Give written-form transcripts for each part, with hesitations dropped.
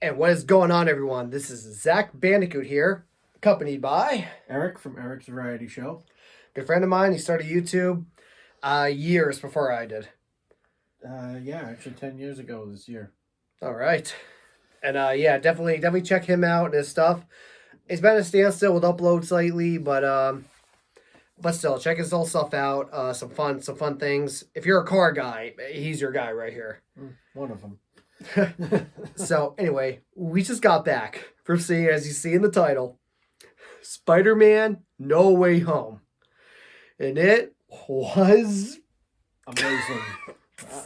And what is going on, everyone? This is ZacBandicoot here, accompanied by Eric from Eric's Variety Show. a good friend of mine. He started YouTube years before I did. Yeah, actually 10 years ago this year. All right. And yeah, definitely check him out and his stuff. It's been a standstill with uploads lately, but still, check his whole stuff out. Some fun things. If you're a car guy, he's your guy right here. One of them. So anyway, we just got back from seeing, as you see in the title, Spider-Man No Way Home. And it was amazing.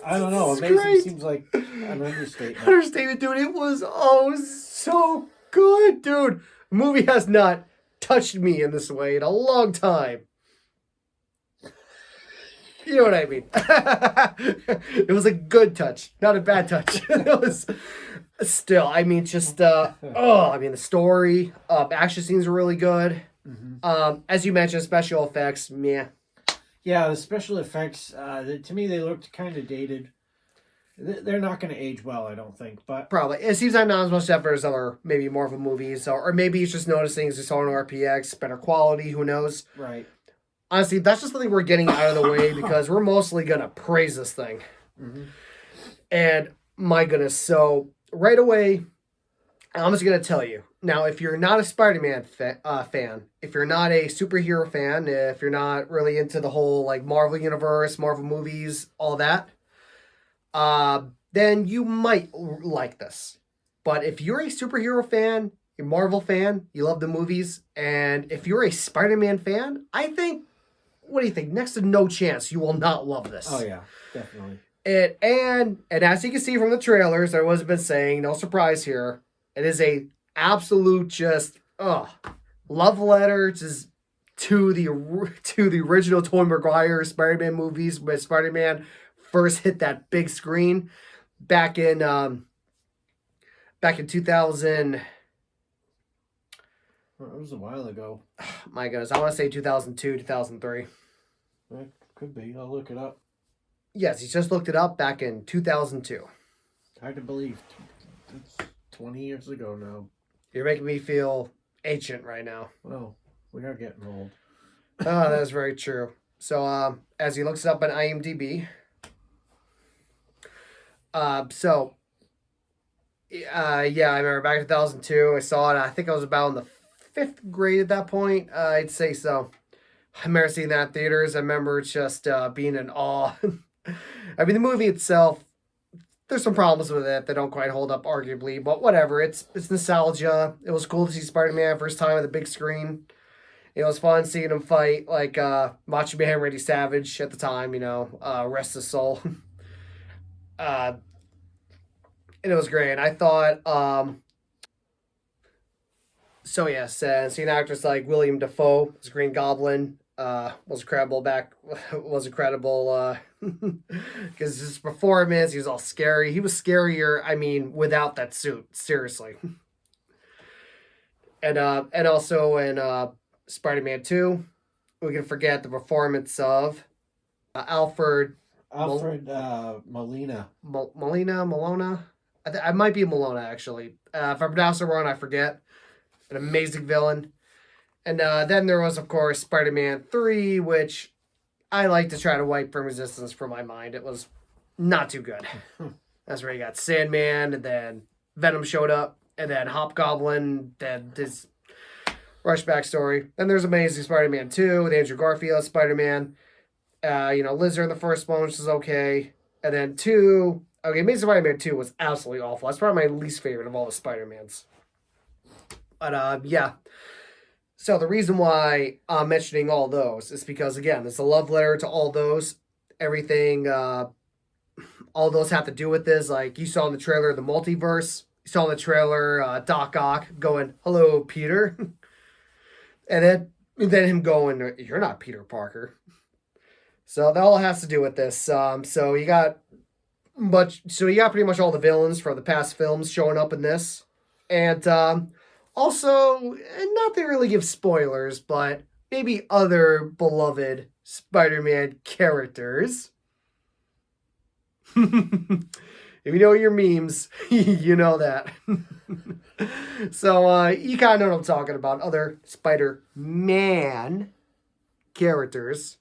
I don't know. Amazing great. Seems like an understatement. Understatement, dude. It was so good, dude. The movie has not touched me in this way in a long time. You know what I mean? It was a good touch, not a bad touch. It was still, I mean, just the story, action scenes were really good. Mm-hmm. As you mentioned, special effects, meh. Yeah, the special effects, to me, they looked kind of dated. They're not going to age well, I don't think. But probably it seems like not as much effort as other maybe Marvel movies, or maybe it's just noticing as we saw on RPX, better quality. Who knows? Right. Honestly, that's just something we're getting out of the way because we're mostly gonna praise this thing. Mm-hmm. And my goodness, so right away, I'm just gonna tell you now. If you're not a Spider-Man fan, if you're not a superhero fan, if you're not really into the whole like Marvel universe, Marvel movies, all that, then you might like this. But if you're a superhero fan, you're a Marvel fan, you love the movies, and if you're a Spider-Man fan, I think, what do you think? Next to no chance you will not love this. Oh yeah, definitely. And as you can see from the trailers, I was been saying, no surprise here, it is a absolute just love letter just to the original Tobey Maguire Spider-Man movies when Spider-Man first hit that big screen back in 2000. Well, it was a while ago. My goodness, I want to say 2002, 2003. It could be. I'll look it up. Yes, he just looked it up back in 2002. Hard to believe. It's 20 years ago now. You're making me feel ancient right now. Well, we are getting old. Oh, that's very true. So, as he looks it up on IMDb, yeah, I remember back in 2002, I saw it. I think I was about in the 5th grade at that point. I'd say so. I remember seeing that in theaters. I remember just being in awe. I mean, the movie itself, there's some problems with it that don't quite hold up, arguably, but whatever. It's nostalgia. It was cool to see Spider-Man first time on the big screen. It was fun seeing him fight like Macho Man Randy Savage at the time, rest his soul. And it was great. And I thought, so yes, and seeing actors like William Dafoe as Green Goblin was incredible because his performance, he was all scary. He was scarier, I mean, without that suit, seriously. And also in Spider-Man 2, we can forget the performance of Alfred Molina. Molina? I might be Molina, actually. If I pronounce it wrong, I forget. An amazing villain. And then there was, of course, Spider-Man 3, which I like to try to wipe from existence from my mind. It was not too good. That's where you got Sandman, and then Venom showed up, and then Hobgoblin, then this Rush backstory. Then there's Amazing Spider-Man 2 with Andrew Garfield, Spider-Man. Lizard in the first one, which is okay. And then Amazing Spider-Man 2 was absolutely awful. That's probably my least favorite of all the Spider-Mans. But, yeah. So the reason why I'm mentioning all those is because, again, it's a love letter to all those. Everything, all those have to do with this. Like, you saw in the trailer, the multiverse. You saw in the trailer, Doc Ock going, "Hello, Peter." And then him going, "You're not Peter Parker." So that all has to do with this. So you got pretty much all the villains from the past films showing up in this. And also, not to really give spoilers, but maybe other beloved Spider-Man characters. If you know your memes, you know that. So you kind of know what I'm talking about. Other Spider-Man characters.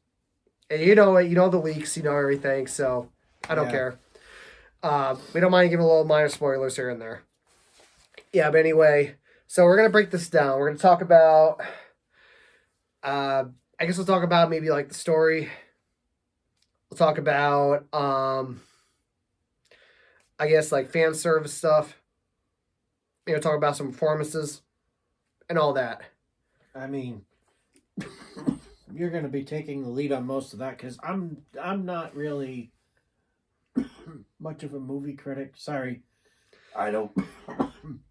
And you know it. You know the leaks. You know everything. So I don't care. We don't mind giving a little minor spoilers here and there. Yeah, but anyway. So we're going to break this down. We're going to talk about... I guess we'll talk about maybe like the story. We'll talk about... I guess like fan service stuff. Talk about some performances and all that. I mean, you're going to be taking the lead on most of that because I'm not really much of a movie critic. Sorry, I don't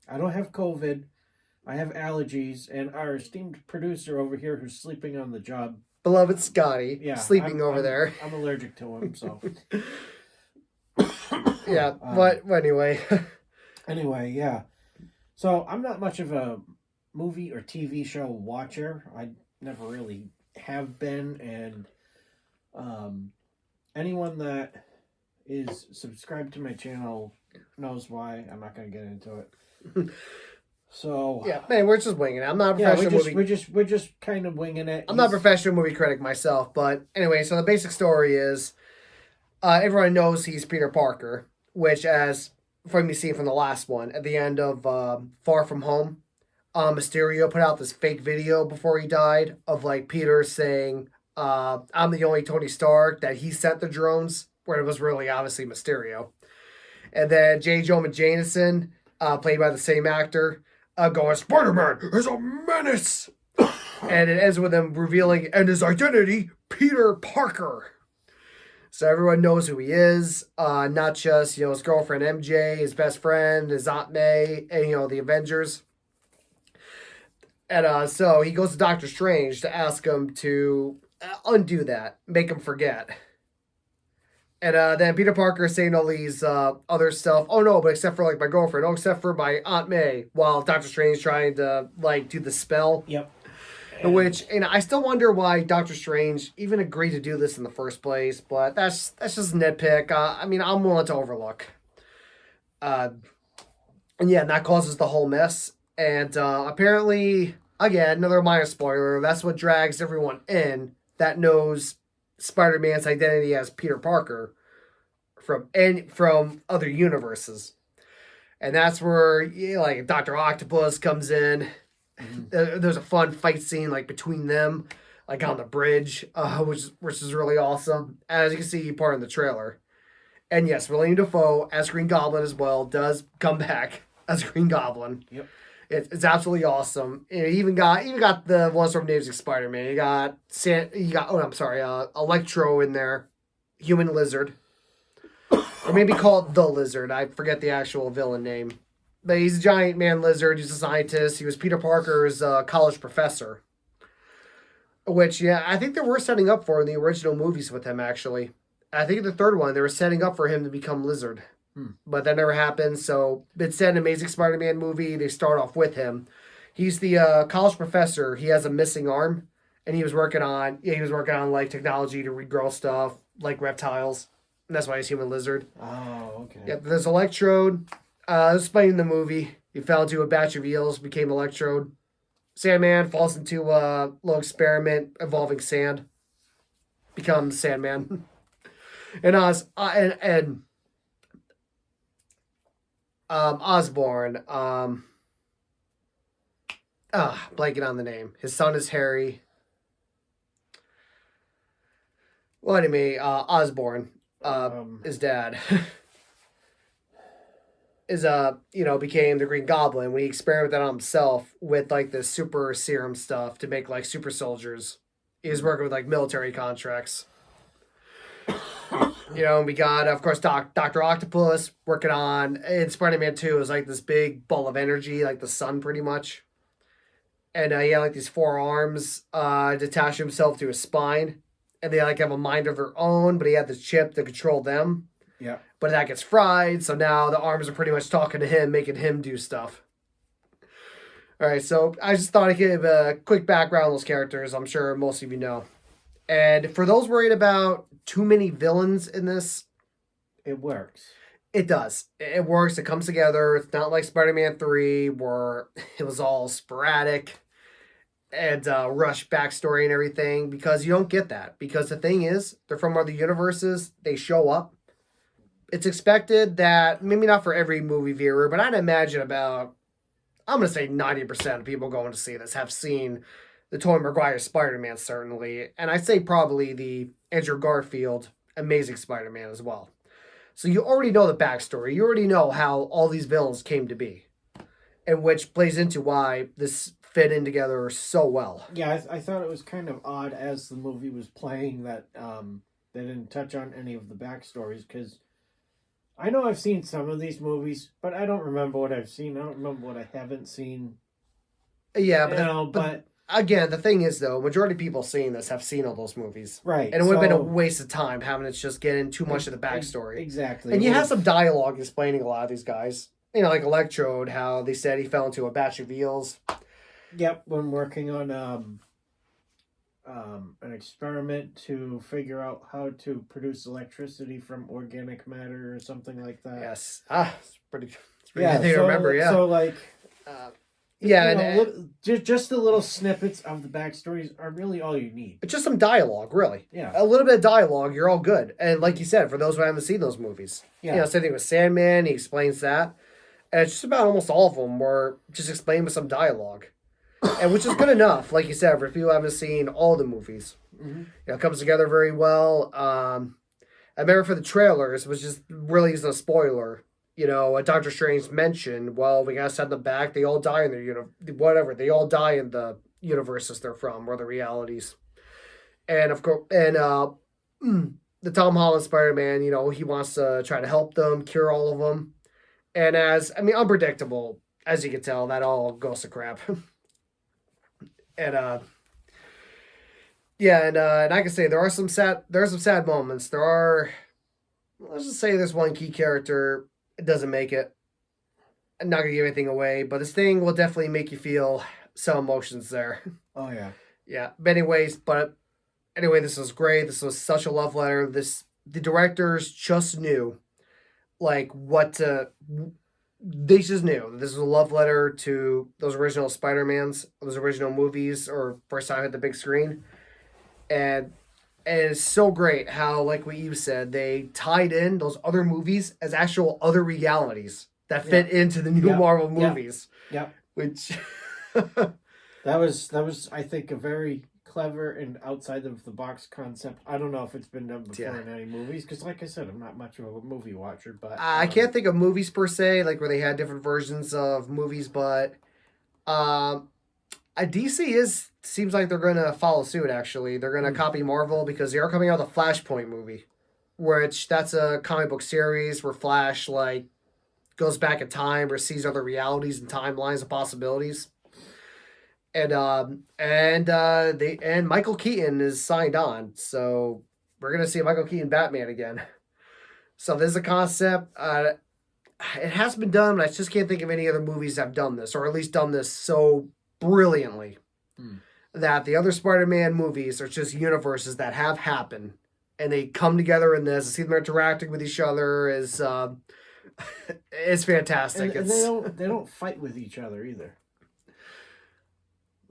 have COVID. I have allergies, and our esteemed producer over here who's sleeping on the job, beloved Scotty, sleeping over there. I'm allergic to him, so yeah. But anyway, yeah. So I'm not much of a movie or TV show watcher. I never really have been, and anyone that is subscribed to my channel knows why. I'm not going to get into it. So yeah, man, we're just winging it. I'm not a professional we're just kind of winging it. I'm not a professional movie critic myself, but anyway, so the basic story is everyone knows he's Peter Parker, which as from you see from the last one, at the end of Far From Home, Mysterio put out this fake video before he died of like Peter saying, I'm the only Tony Stark, that he sent the drones, where it was really obviously Mysterio. And then J. Jonah Jameson, played by the same actor, going, Spider-Man is a menace! And it ends with him revealing, and his identity, Peter Parker. So everyone knows who he is, not just, his girlfriend MJ, his best friend, his Aunt May, and, the Avengers. And so he goes to Doctor Strange to ask him to undo that, make him forget. And then Peter Parker is saying all these other stuff. Oh, no, but except for, like, my girlfriend. Oh, except for my Aunt May. While Doctor Strange trying to, like, do the spell. Yep. Which, I still wonder why Doctor Strange even agreed to do this in the first place, but that's just a nitpick. I'm willing to overlook. And that causes the whole mess. And apparently, again, another minor spoiler, that's what drags everyone in that knows Spider-Man's identity as Peter Parker from other universes. And that's where, like, Dr. Octopus comes in. Mm-hmm. There's a fun fight scene like between them, like on the bridge, which is really awesome. As you can see, part in the trailer. And yes, William Dafoe as Green Goblin as well does come back as Green Goblin. Yep, it's absolutely awesome. You even got the ones from Amazing Spider-Man. You got Electro in there, Human Lizard, or maybe called the Lizard. I forget the actual villain name. But he's a giant man lizard. He's a scientist. He was Peter Parker's college professor. Which, I think they were setting up for in the original movies with him, actually. I think in the third one, they were setting up for him to become Lizard. But that never happened. So instead, an Amazing Spider-Man movie, they start off with him. He's the college professor. He has a missing arm. And he was working on like technology to regrow stuff, like reptiles. And that's why he's Human Lizard. Oh, okay. Yeah, there's Electrode. Explaining the movie, he fell into a batch of eels, became Electrode. Sandman falls into a little experiment involving sand, becomes Sandman. And Osborn, blanking on the name. His son is Harry. Well, anyway, Osborn, his dad. Became the Green Goblin when he experimented on himself with like this super serum stuff to make like super soldiers. He was working with like military contracts. We got, of course, Dr. Octopus working on, in Spider-Man 2, is like this big ball of energy, like the sun pretty much. And he had like these 4 arms attach himself to his spine. And they like have a mind of their own, but he had this chip to control them. Yeah. But that gets fried, so now the arms are pretty much talking to him, making him do stuff. All right, so I just thought I'd give a quick background on those characters. I'm sure most of you know. And for those worried about too many villains in this, it works. It does. It works. It comes together. It's not like Spider-Man 3 where it was all sporadic and rush backstory and everything, because you don't get that. Because the thing is, they're from other universes. They show up. It's expected that, maybe not for every movie viewer, but I'd imagine about, I'm going to say 90% of people going to see this have seen the Tobey Maguire Spider-Man, certainly. And I'd say probably the Andrew Garfield Amazing Spider-Man as well. So you already know the backstory. You already know how all these villains came to be. And which plays into why this fit in together so well. Yeah, I thought it was kind of odd as the movie was playing that they didn't touch on any of the backstories, because I know I've seen some of these movies, but I don't remember what I've seen. I don't remember what I haven't seen. Yeah, but again, the thing is, though, majority of people seeing this have seen all those movies. Right. And it would have been a waste of time having it just get in too much of the backstory. Exactly. And you have some dialogue explaining a lot of these guys. You know, like Electrode, how they said he fell into a batch of eels. Yep, when working on an experiment to figure out how to produce electricity from organic matter or something like that. Yes. It's pretty good thing to remember, yeah. So, like... yeah, just the little snippets of the backstories are really all you need. It's just some dialogue, really. Yeah. A little bit of dialogue, you're all good. And like you said, for those who haven't seen those movies. Yeah. You know, same thing with Sandman, he explains that. And it's just about almost all of them were just explained with some dialogue. And which is good enough, like you said, for people who haven't seen all the movies. Mm-hmm. You know, it comes together very well. I remember for the trailers, which is really isn't a spoiler. You know, Doctor Strange mentioned, well, we gotta send them back. They all die in their whatever. They all die in the universes they're from, or the realities. And of course, and the Tom Holland Spider-Man, you know, he wants to try to help them, cure all of them. And unpredictable, as you can tell, that all goes to crap. And and I can say there are some sad moments. Let's just say there's one key character. It doesn't make it. I'm not gonna give anything away, but this thing will definitely make you feel some emotions there. Oh yeah. Yeah. But anyway, this was great. This was such a love letter. The directors just knew, like, they just knew this was a love letter to those original Spider-Mans, those original movies, or first time at the big screen. And it's so great how, like what you said, they tied in those other movies as actual other realities that fit into the new Marvel movies. Yeah. Which that was I think a very clever and outside of the box concept. I don't know if it's been done before in any movies, because like I said, I'm not much of a movie watcher, but I can't think of movies per se, like where they had different versions of movies, but DC seems like they're going to follow suit, actually. They're going to copy Marvel, because they are coming out with a Flashpoint movie, which that's a comic book series where Flash, like, goes back in time or sees other realities and timelines and possibilities. And Michael Keaton is signed on, so we're going to see Michael Keaton Batman again. So there's a concept. It has been done, but I just can't think of any other movies that have done this, or at least done this so brilliantly. That the other Spider-Man movies are just universes that have happened, and they come together in this. See them interacting with each other is it's fantastic. And they don't fight with each other either.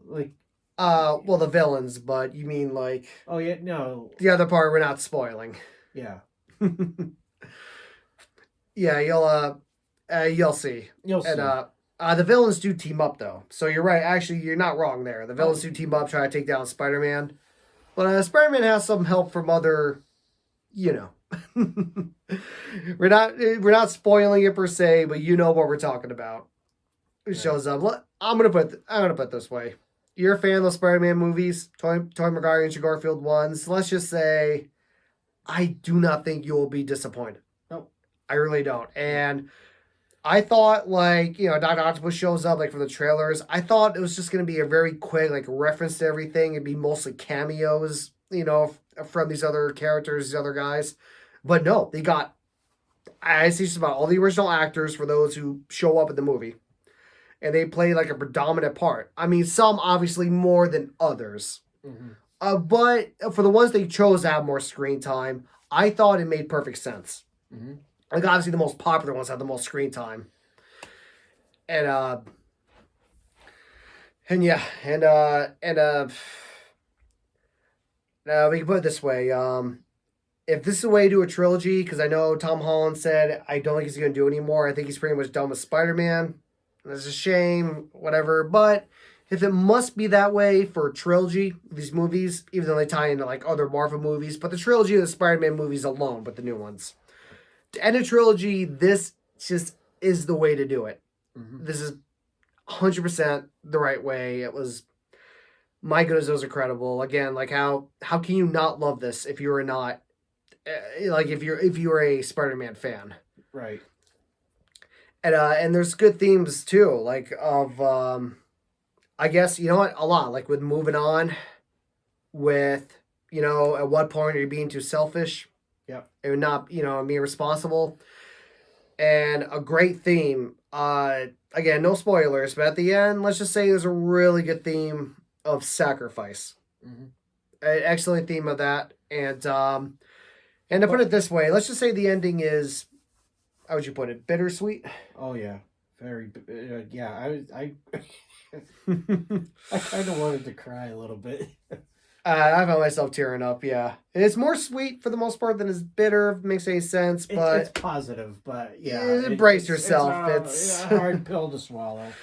Like, well, the villains, but you mean like? Oh yeah, no. The other part we're not spoiling. Yeah. Yeah, you'll see. You'll see. And the villains do team up, though. So you're right. Actually, you're not wrong there. The villains do team up, try to take down Spider-Man. But Spider-Man has some help from other, you know. we're not spoiling it per se, but you know what we're talking about. It shows up. I'm gonna put it this way. You're a fan of the Spider-Man movies, Tobey Maguire and Andrew Garfield ones. Let's just say, I do not think you'll be disappointed. No, I really don't. And I thought, like, you know, Dr. Octopus shows up, like, from the trailers. I thought it was just going to be a very quick, like, reference to everything. It'd be mostly cameos, you know, from these other characters, these other guys. But no, I see just about all the original actors for those who show up in the movie. And they play, like, a predominant part. I mean, some obviously more than others. Mm-hmm. But for the ones they chose to have more screen time, I thought it made perfect sense. Mm-hmm. Like, obviously, the most popular ones have the most screen time. And, and yeah, we can put it this way. If this is the way to do a trilogy, because I know Tom Holland said, I don't think he's going to do anymore. I think he's pretty much done with Spider-Man. That's a shame, whatever. But if it must be that way for a trilogy, these movies, even though they tie into like other Marvel movies, but the trilogy of the Spider-Man movies alone, but the new ones. To end a trilogy, this just is the way to do it. Mm-hmm. This is 100% the right way. It was, my goodness, it was incredible. Again, like how can you not love this if you're not, like if you're a Spider-Man fan, right? And there's good themes too, like of I guess you know what, a lot like with moving on, with at what point are you being too selfish? Yep. And not being responsible, and a great theme. Again, no spoilers, but at the end, let's just say there's a really good theme of sacrifice. Mm-hmm. An excellent theme of that, and to put it this way, let's just say the ending is, how would you put it, bittersweet? Oh yeah, very. Yeah, I I kind of wanted to cry a little bit. I found myself tearing up. Yeah, it's more sweet for the most part than it's bitter. If it makes any sense, but it's positive. But yeah, embrace yourself. It's a hard pill to swallow.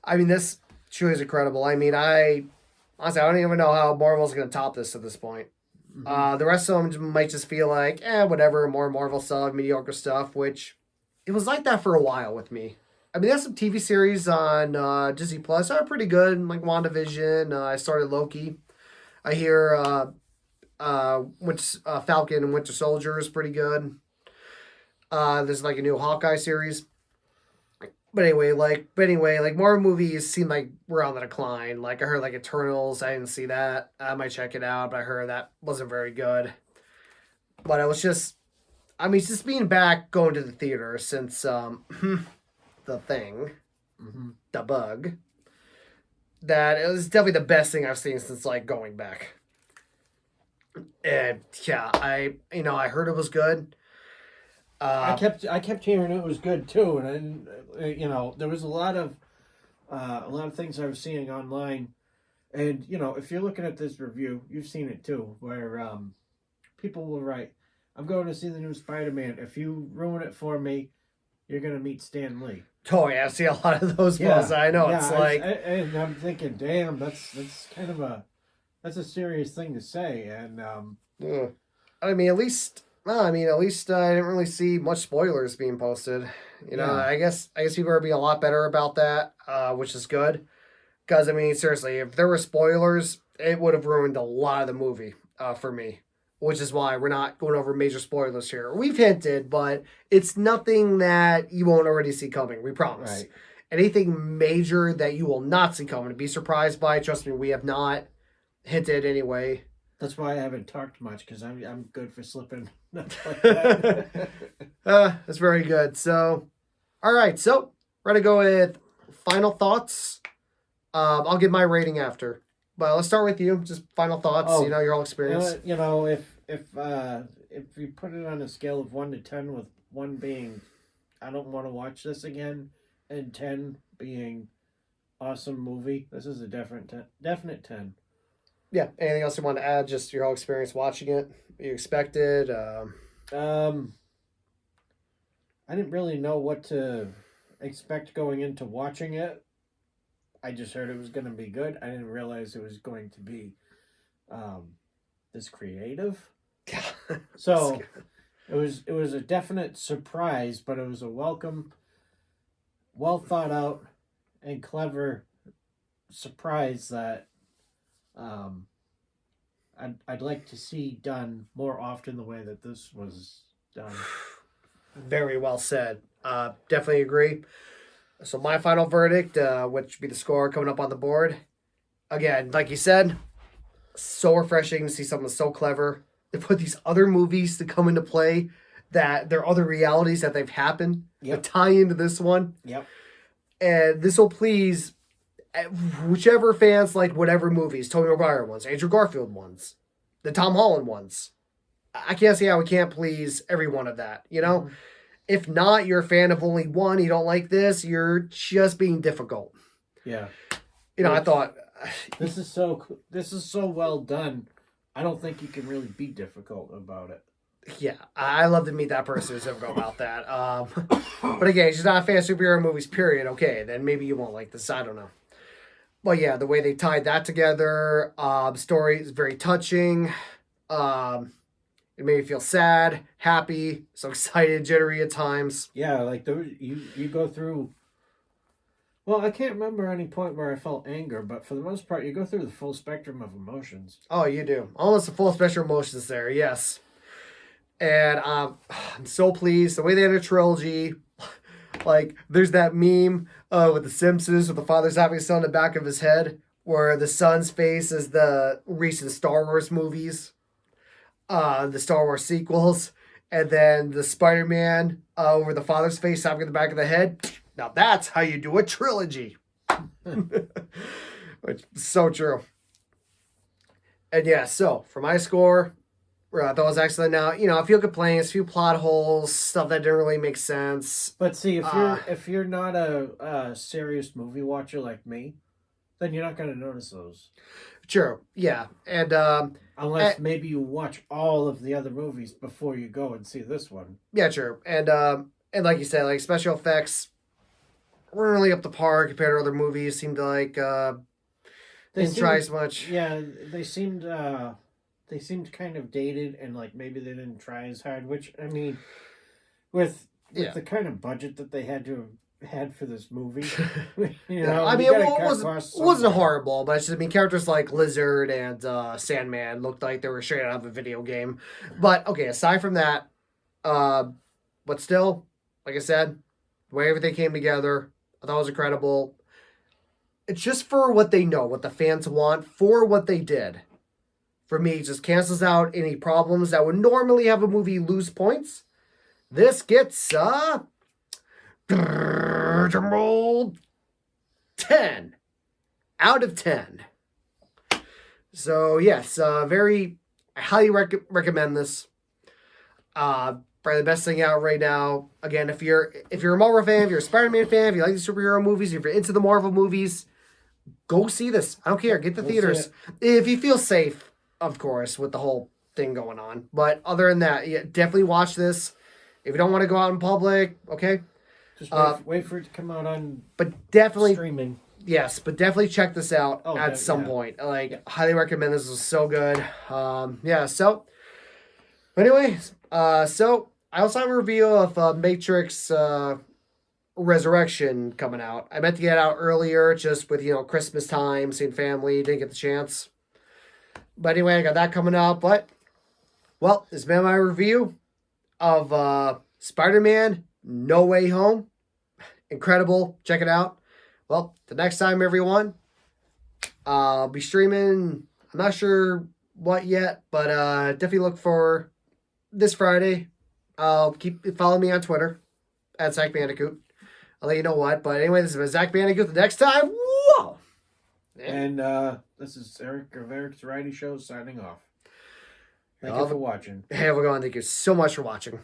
I mean, this truly is incredible. I mean, honestly, I don't even know how Marvel's going to top this at this point. Mm-hmm. The rest of them might just feel like, whatever, more Marvel stuff, mediocre stuff, which it was like that for a while with me. I mean, there's some TV series on Disney Plus that are pretty good, like WandaVision. I started Loki. I hear Falcon and Winter Soldier is pretty good. There's like a new Hawkeye series. But anyway, like Marvel movies seem like we're on the decline. Like I heard like Eternals, I didn't see that. I might check it out, but I heard that wasn't very good. But it was just, it's just being back going to the theater since the Thing, mm-hmm. the Bug. That it was definitely the best thing I've seen since like going back. And yeah, I heard it was good. I kept hearing it was good too, and there was a lot of things I was seeing online, and if you're looking at this review, you've seen it too, where people will write, "I'm going to see the new Spider-Man. If you ruin it for me, you're gonna meet Stan Lee." Oh yeah, I see a lot of those posts. I know it's like, and I'm thinking, damn, that's kind of a serious thing to say, and at least. Well, at least I didn't really see much spoilers being posted. I guess people are being a lot better about that, which is good. Because, seriously, if there were spoilers, it would have ruined a lot of the movie for me. Which is why we're not going over major spoilers here. We've hinted, but it's nothing that you won't already see coming. We promise. Right. Anything major that you will not see coming, be surprised by, trust me, we have not hinted anyway. That's why I haven't talked much, because I'm good for slipping nuts like that. That's very good. So, all right. So, we're going to go with final thoughts. I'll give my rating after. But let's start with you. Just final thoughts, your whole experience. If you put it on a scale of 1 to 10, with 1 being, I don't want to watch this again, and 10 being awesome movie, this is a definite 10. Yeah. Anything else you want to add? Just your whole experience watching it? You expected? I didn't really know what to expect going into watching it. I just heard it was going to be good. I didn't realize it was going to be this creative. So it was a definite surprise, but it was a welcome, well thought out, and clever surprise that I'd like to see done more often the way that this was done. Very well said. Definitely agree. So my final verdict, which would be the score coming up on the board. Again, like you said, so refreshing to see something so clever. They put these other movies to come into play, that there are other realities that they've happened that tie into this one. Yep. And this will please whichever fans like whatever movies, Tobey Maguire ones, Andrew Garfield ones, the Tom Holland ones. I can't see how we can't please every one of that, Mm-hmm. If not, you're a fan of only one, you don't like this, you're just being difficult. Yeah. You know, I thought This is so well done. I don't think you can really be difficult about it. yeah, I love to meet that person who's difficult about that. But again, she's not a fan of superhero movies, period. Okay, then maybe you won't like this. I don't know. But yeah, the way they tied that together, story is very touching. It made me feel sad, happy, so excited, jittery at times. Yeah, like those you go through. Well, I can't remember any point where I felt anger, but for the most part, you go through the full spectrum of emotions. Oh, you do. Almost a full spectrum of emotions there, yes. And I'm so pleased. The way they had a trilogy, like, there's that meme with the Simpsons with the father's having a son in the back of his head, where the son's face is the recent Star Wars movies, the Star Wars sequels, and then the Spider-Man where the father's face having in the back of the head. Now that's how you do a trilogy. Which is so true. And yeah, so for my score, I thought it was excellent. Now, you know, a few complaints, a few plot holes, stuff that didn't really make sense. But see, if you're not a serious movie watcher like me, then you're not going to notice those. True, yeah. And unless maybe you watch all of the other movies before you go and see this one. Yeah, true. And like you said, like special effects weren't really up to par compared to other movies. Seemed like didn't try as much. Yeah, they seemed kind of dated, and like maybe they didn't try as hard. Which, I mean, with the kind of budget that they had to have had for this movie, you know, I mean, it wasn't horrible, but it's just, I mean, characters like Lizard and Sandman looked like they were straight out of a video game. But okay, aside from that, but still, like I said, the way everything came together, I thought it was incredible. It's just for what they know, what the fans want, for what they did. For me, it just cancels out any problems that would normally have a movie lose points. This gets drum roll, 10 out of 10. So yes, I highly recommend this. Probably the best thing out right now. Again, if you're a Marvel fan, if you're a Spider-Man fan, if you like the superhero movies, if you're into the Marvel movies, go see this. I don't care. Get the theaters. If you feel safe, of course, with the whole thing going on. But other than that, yeah, definitely watch this. If you don't want to go out in public, okay. Just wait for it to come out on streaming. Yes, but definitely check this out at some point. Highly recommend this. Is so good. So anyway, so I also have a review of Matrix Resurrection coming out. I meant to get it out earlier, just with, you know, Christmas time, seeing family, didn't get the chance. But anyway, I got that coming out. But, well, this has been my review of Spider-Man No Way Home. Incredible. Check it out. Well, the next time, everyone, I'll be streaming. I'm not sure what yet, but definitely look for this Friday. Keep following me on Twitter at ZacBandicoot. I'll let you know what. But anyway, this is ZacBandicoot. The next time, whoa! And this is Eric of Eric's Variety Show signing off. Thank you for watching. Hey, we're going. Thank you so much for watching.